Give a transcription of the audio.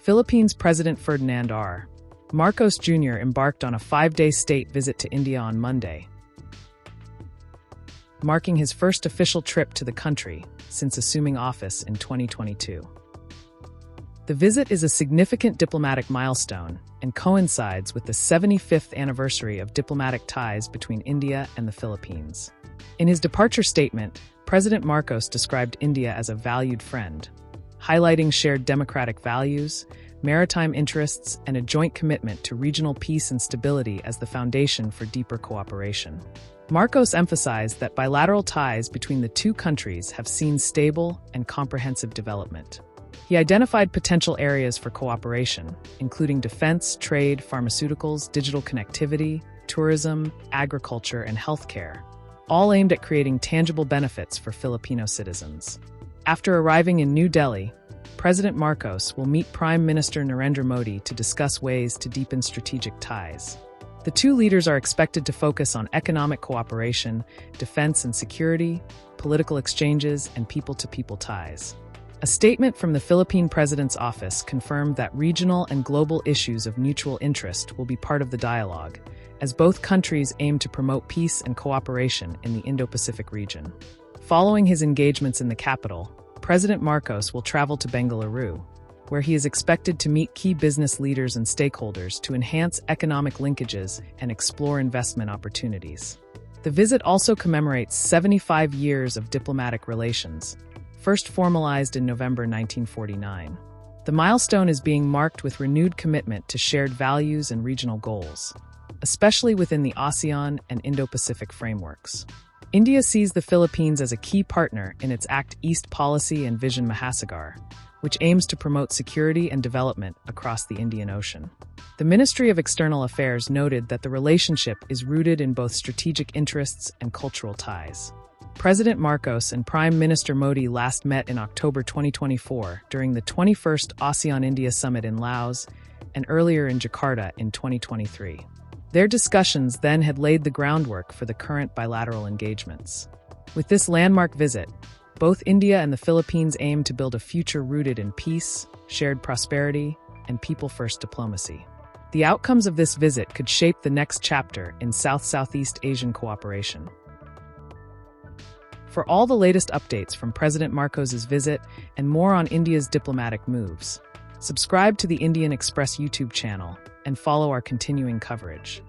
Philippines President Ferdinand R. Marcos Jr. embarked on a 5-day state visit to India on Monday, marking his first official trip to the country since assuming office in 2022. The visit is a significant diplomatic milestone and coincides with the 75th anniversary of diplomatic ties between India and the Philippines. In his departure statement, President Marcos described India as a valued friend, highlighting shared democratic values, maritime interests, and a joint commitment to regional peace and stability as the foundation for deeper cooperation. Marcos emphasized that bilateral ties between the two countries have seen stable and comprehensive development. He identified potential areas for cooperation, including defense, trade, pharmaceuticals, digital connectivity, tourism, agriculture, and healthcare, all aimed at creating tangible benefits for Filipino citizens. After arriving in New Delhi, President Marcos will meet Prime Minister Narendra Modi to discuss ways to deepen strategic ties. The two leaders are expected to focus on economic cooperation, defense and security, political exchanges, and people-to-people ties. A statement from the Philippine President's office confirmed that regional and global issues of mutual interest will be part of the dialogue, as both countries aim to promote peace and cooperation in the Indo-Pacific region. Following his engagements in the capital, President Marcos will travel to Bengaluru, where he is expected to meet key business leaders and stakeholders to enhance economic linkages and explore investment opportunities. The visit also commemorates 75 years of diplomatic relations, first formalized in November 1949. The milestone is being marked with renewed commitment to shared values and regional goals, especially within the ASEAN and Indo-Pacific frameworks. India sees the Philippines as a key partner in its Act East policy and Vision Mahasagar, which aims to promote security and development across the Indian Ocean. The Ministry of External Affairs noted that the relationship is rooted in both strategic interests and cultural ties. President Marcos and Prime Minister Modi last met in October 2024 during the 21st ASEAN-India Summit in Laos and earlier in Jakarta in 2023. Their discussions then had laid the groundwork for the current bilateral engagements. With this landmark visit, both India and the Philippines aim to build a future rooted in peace, shared prosperity, and people-first diplomacy. The outcomes of this visit could shape the next chapter in South-Southeast Asian cooperation. For all the latest updates from President Marcos's visit and more on India's diplomatic moves, subscribe to the Indian Express YouTube channel and follow our continuing coverage.